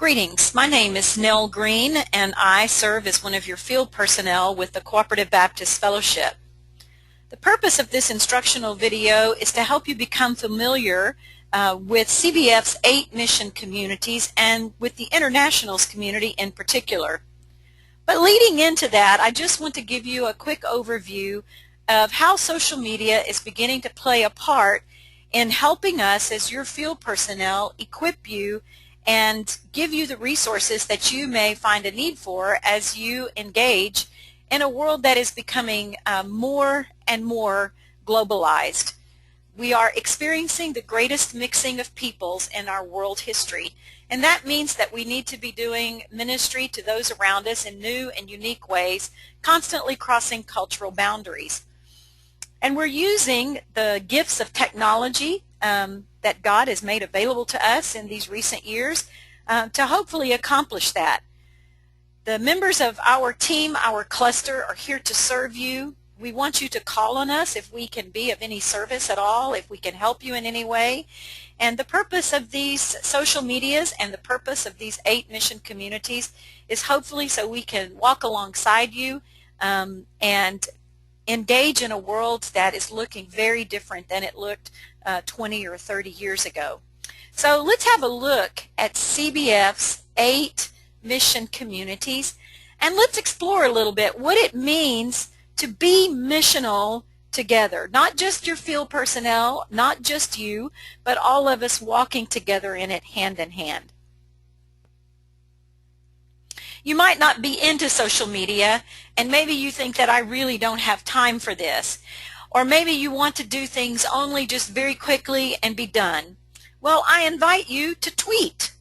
Greetings, my name is Nell Green and I serve as one of your field personnel with the Cooperative Baptist Fellowship. The purpose of this instructional video is to help you become familiar with CBF's 8 mission communities and with the internationals community in particular. But leading into that, I just want to give you a quick overview of how social media is beginning to play a part in helping us as your field personnel equip you and give you the resources that you may find a need for as you engage in a world that is becoming more and more globalized. We are experiencing the greatest mixing of peoples in our world history, and that means that we need to be doing ministry to those around us in new and unique ways, constantly crossing cultural boundaries. And we're using the gifts of technology that God has made available to us in these recent years to hopefully accomplish that. The members of our team, our cluster, are here to serve you. We want you to call on us if we can be of any service at all, if we can help you in any way. And the purpose of these social medias and the purpose of these 8 mission communities is hopefully so we can walk alongside you and engage in a world that is looking very different than it looked 20 or 30 years ago. So let's have a look at CBF's 8 mission communities, and let's explore a little bit what it means to be missional together. Not just your field personnel, not just you, but all of us walking together in it hand in hand. You might not be into social media, and maybe you think that I really don't have time for this. Or maybe you want to do things only just very quickly and be done. Well, I invite you to tweet.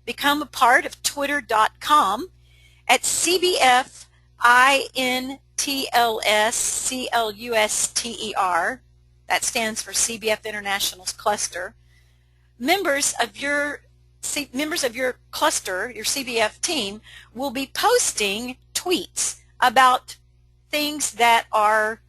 Become a part of twitter.com at CBFINTLSCLUSTER. That stands for CBF International's Cluster. Members of your cluster, your CBF team, will be posting tweets about things that are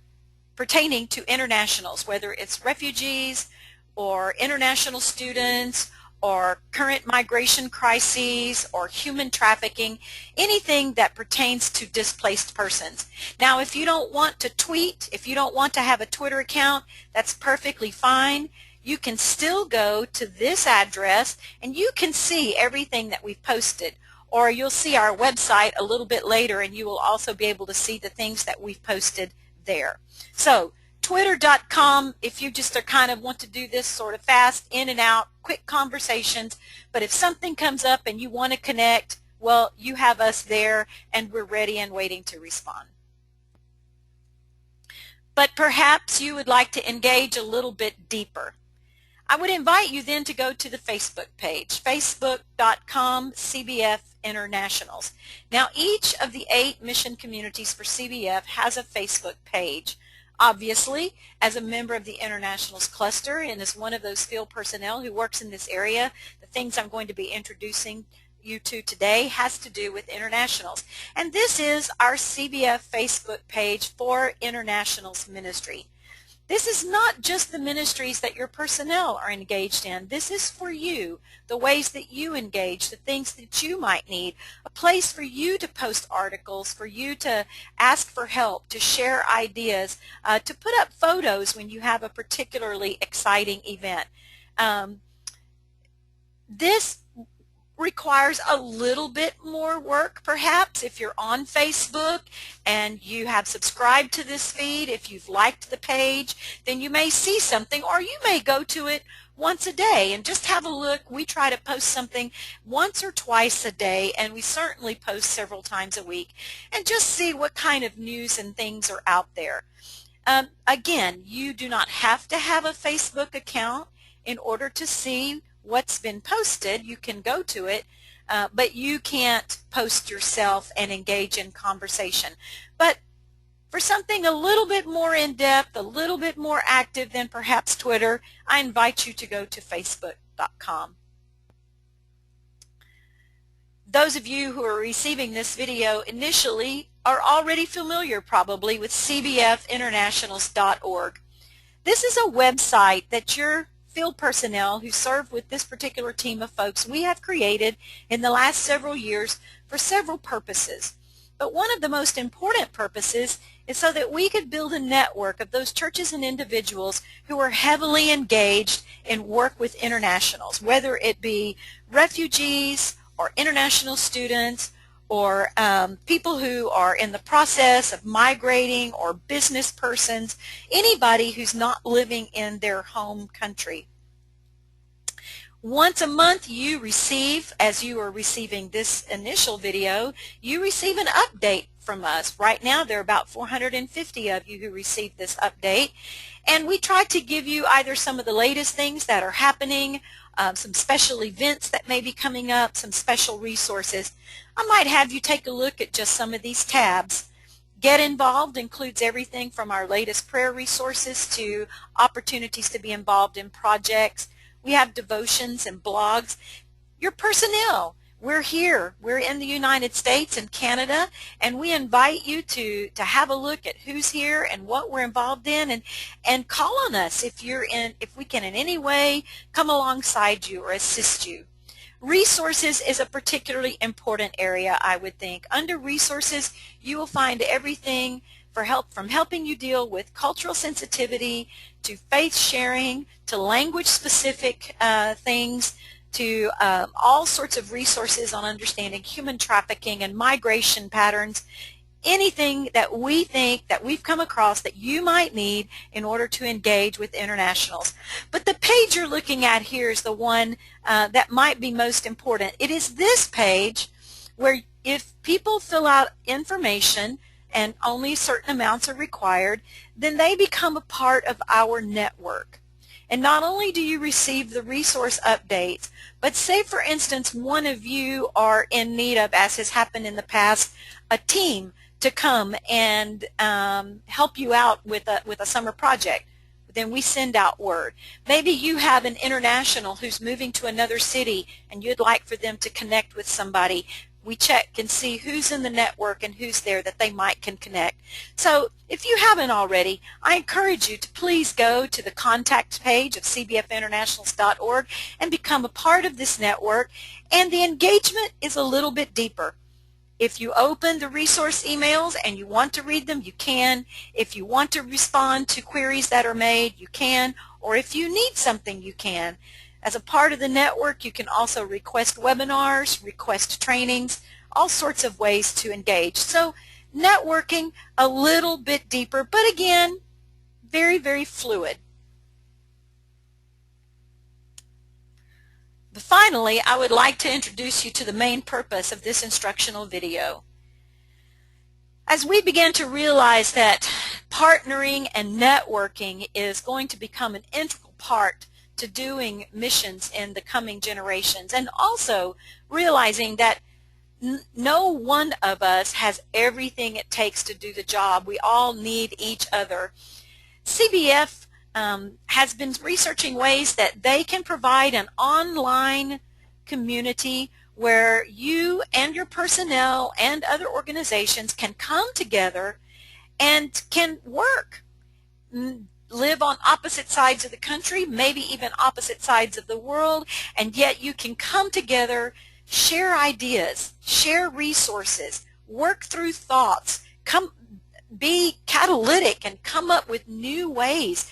pertaining to internationals, whether it's refugees or international students or current migration crises or human trafficking, anything that pertains to displaced persons. Now, if you don't want to tweet, if you don't want to have a Twitter account, that's perfectly fine. You can still go to this address and you can see everything that we've posted. Or you'll see our website a little bit later and you will also be able to see the things that we've posted there. So twitter.com if you just want to do this sort of fast, in and out, quick conversations. But if something comes up and you want to connect, well, you have us there and we're ready and waiting to respond. But perhaps you would like to engage a little bit deeper. I would invite you then to go to the Facebook page, facebook.com CBF Internationals. Now, each of the 8 mission communities for CBF has a Facebook page. Obviously, as a member of the Internationals Cluster and as one of those field personnel who works in this area, the things I'm going to be introducing you to today has to do with internationals. And this is our CBF Facebook page for Internationals Ministry. This is not just the ministries that your personnel are engaged in. This is for you, the ways that you engage, the things that you might need, a place for you to post articles, for you to ask for help, to share ideas, to put up photos when you have a particularly exciting event. This requires a little bit more work perhaps if you're on Facebook and you have subscribed to this feed. If you've liked the page, then you may see something, or you may go to it once a day and just have a look. We try to post something once or twice a day, and we certainly post several times a week, and just see what kind of news and things are out there. Again, you do not have to have a Facebook account in order to see what's been posted. You can go to it, but you can't post yourself and engage in conversation. But for something a little bit more in-depth, a little bit more active than perhaps Twitter, I invite you to go to facebook.com. Those of you who are receiving this video initially are already familiar probably with cbfinternationals.org. This is a website that your field personnel who serve with this particular team of folks we have created in the last several years for several purposes. But one of the most important purposes is so that we could build a network of those churches and individuals who are heavily engaged in work with internationals, whether it be refugees or international students or people who are in the process of migrating or business persons, anybody who's not living in their home country. Once a month you receive, as you are receiving this initial video, you receive an update from us. Right now there are about 450 of you who receive this update, and we try to give you either some of the latest things that are happening, some special events that may be coming up, some special resources. I might have you take a look at just some of these tabs. Get Involved includes everything from our latest prayer resources to opportunities to be involved in projects. We have devotions and blogs. Your personnel, we're here. We're in the United States and Canada, and we invite you to have a look at who's here and what we're involved in, and call on us if we can in any way come alongside you or assist you. Resources is a particularly important area, I would think. Under resources, you will find everything from helping you deal with cultural sensitivity to faith sharing to language specific things to all sorts of resources on understanding human trafficking and migration patterns, anything that we think that we've come across that you might need in order to engage with internationals. But the page you're looking at here is the one that might be most important. It is this page where if people fill out information and only certain amounts are required, then they become a part of our network. And not only do you receive the resource updates, but say for instance one of you are in need of, as has happened in the past, a team to come and help you out with a summer project. Then we send out word. Maybe you have an international who's moving to another city and you'd like for them to connect with somebody. We check and see who's in the network and who's there that they can connect. So if you haven't already, I encourage you to please go to the contact page of cbfinternationals.org and become a part of this network. And the engagement is a little bit deeper. If you open the resource emails and you want to read them, you can. If you want to respond to queries that are made, you can. Or if you need something, you can. As a part of the network, you can also request webinars, request trainings, all sorts of ways to engage. So networking a little bit deeper, but again, very, very fluid. But finally, I would like to introduce you to the main purpose of this instructional video. As we begin to realize that partnering and networking is going to become an integral part to doing missions in the coming generations, and also realizing that no one of us has everything it takes to do the job. We all need each other. CBF has been researching ways that they can provide an online community where you and your personnel and other organizations can come together and can work, live on opposite sides of the country, maybe even opposite sides of the world, and yet you can come together, share ideas, share resources, work through thoughts, be catalytic and come up with new ways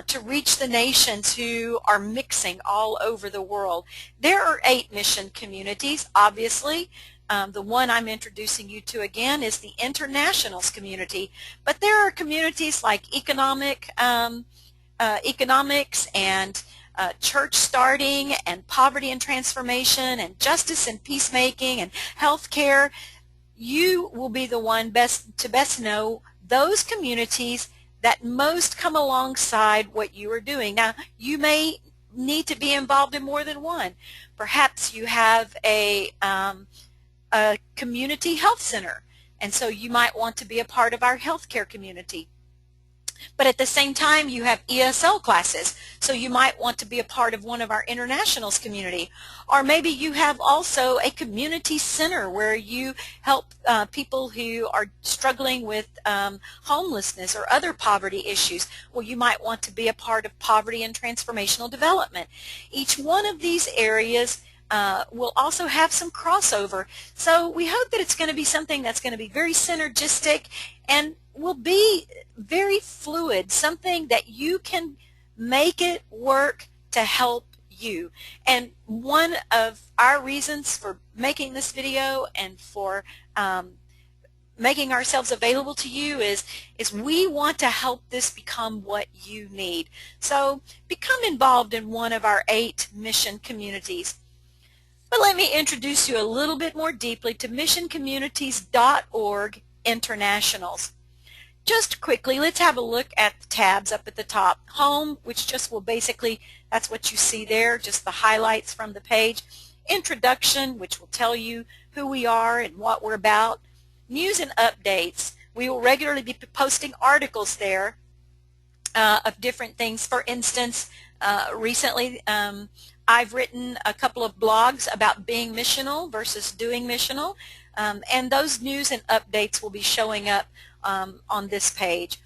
to reach the nations who are mixing all over the world. There are 8 mission communities, obviously. The one I'm introducing you to again is the Internationals community, but there are communities like economics and church starting and poverty and transformation and justice and peacemaking and health care. You will be the one to best know those communities that most come alongside what you are doing. Now, you may need to be involved in more than one. Perhaps you have a community health center, and so you might want to be a part of our healthcare community. But at the same time, you have ESL classes, so you might want to be a part of one of our internationals community. Or maybe you have also a community center where you help people who are struggling with homelessness or other poverty issues. Well, you might want to be a part of poverty and transformational development. Each one of these areas will also have some crossover. So we hope that it's going to be something that's going to be very synergistic and will be very fluid, something that you can make it work to help you. And one of our reasons for making this video and for making ourselves available to you is we want to help this become what you need. So become involved in one of our 8 mission communities. But let me introduce you a little bit more deeply to missioncommunities.org internationals. Just quickly, let's have a look at the tabs up at the top. Home, which just will basically, that's what you see there, just the highlights from the page. Introduction, which will tell you who we are and what we're about. News and updates. We will regularly be posting articles there of different things. For instance, recently I've written a couple of blogs about being missional versus doing missional, and those news and updates will be showing up on this page.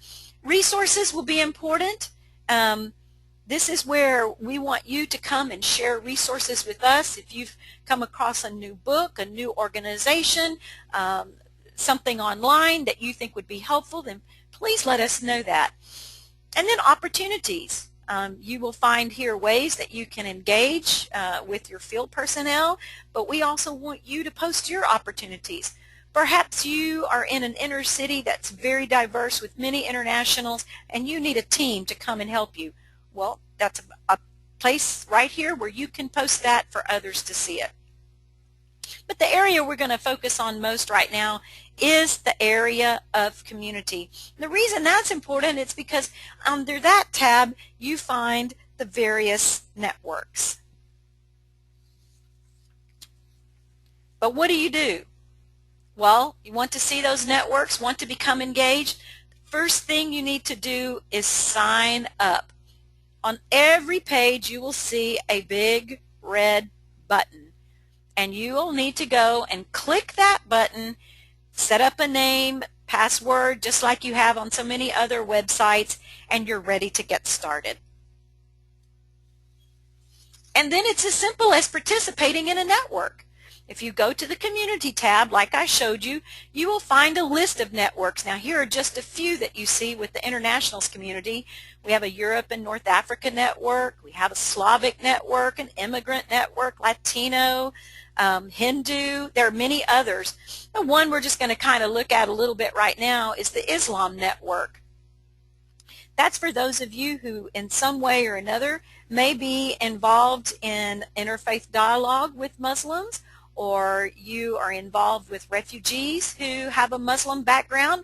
Resources will be important. This is where we want you to come and share resources with us. If you've come across a new book, a new organization, something online that you think would be helpful, then please let us know that. And then opportunities. You will find here ways that you can engage with your field personnel, but we also want you to post your opportunities. Perhaps you are in an inner city that's very diverse with many internationals and you need a team to come and help you. Well, that's a place right here where you can post that for others to see it. But the area we're going to focus on most right now is the area of community. The reason that's important is because under that tab you find the various networks. But what do? Well, you want to see those networks, want to become engaged? First thing you need to do is sign up. On every page you will see a big red button, and you will need to go and click that button, set up a name, password, just like you have on so many other websites, and you're ready to get started. And then it's as simple as participating in a network. If you go to the community tab, like I showed you, you will find a list of networks. Now here are just a few that you see with the internationals community. We have a Europe and North Africa network, we have a Slavic network, an immigrant network, Latino, Hindu. There are many others. The one we're just going to kind of look at a little bit right now is the Islam network. That's for those of you who in some way or another may be involved in interfaith dialogue with Muslims, or you are involved with refugees who have a Muslim background.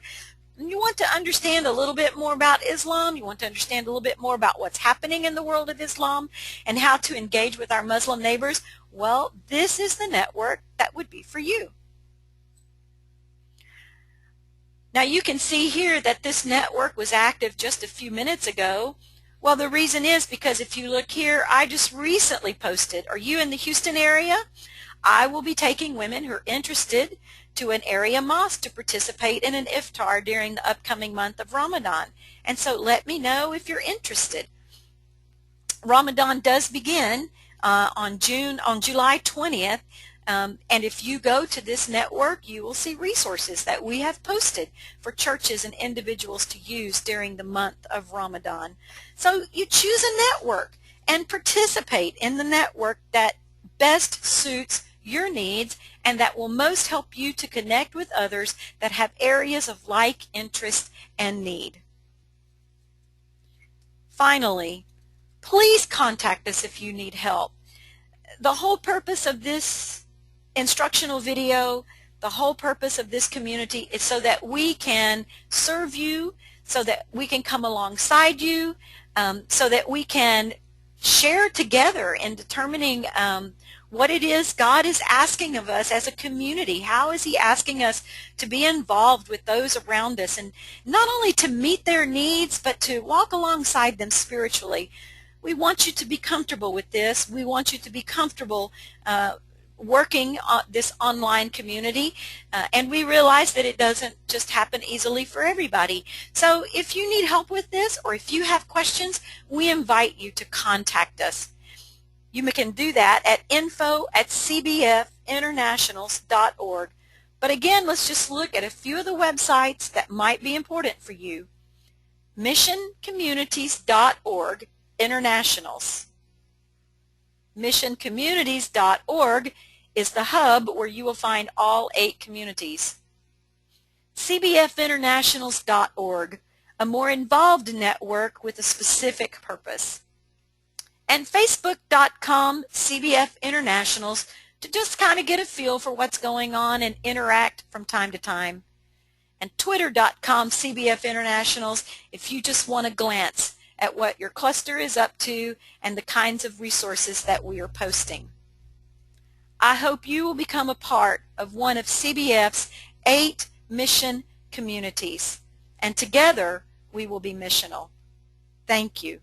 You want to understand a little bit more about Islam, you want to understand a little bit more about what's happening in the world of Islam and how to engage with our Muslim neighbors, well, this is the network that would be for you. Now you can see here that this network was active just a few minutes ago. Well, the reason is because if you look here, I just recently posted, are you in the Houston area? I will be taking women who are interested to an area mosque to participate in an iftar during the upcoming month of Ramadan. And so let me know if you're interested. Ramadan does begin on July 20th. And if you go to this network, you will see resources that we have posted for churches and individuals to use during the month of Ramadan. So you choose a network and participate in the network that best suits your needs and that will most help you to connect with others that have areas of like interest and need. Finally, please contact us if you need help. The whole purpose of this instructional video, the whole purpose of this community is so that we can serve you, so that we can come alongside you, so that we can share together in determining what it is God is asking of us as a community. How is He asking us to be involved with those around us, and not only to meet their needs, but to walk alongside them spiritually. We want you to be comfortable with this. We want you to be comfortable working on this online community, and we realize that it doesn't just happen easily for everybody. So if you need help with this, or if you have questions, we invite you to contact us. You can do that at info@cbfinternationals.org. But again, let's just look at a few of the websites that might be important for you. Missioncommunities.org Internationals. Missioncommunities.org is the hub where you will find all 8 communities. CBFinternationals.org, a more involved network with a specific purpose. And Facebook.com CBF Internationals, to just kind of get a feel for what's going on and interact from time to time. And Twitter.com CBF Internationals, if you just want to glance at what your cluster is up to and the kinds of resources that we are posting. I hope you will become a part of one of CBF's 8 mission communities, and together we will be missional. Thank you.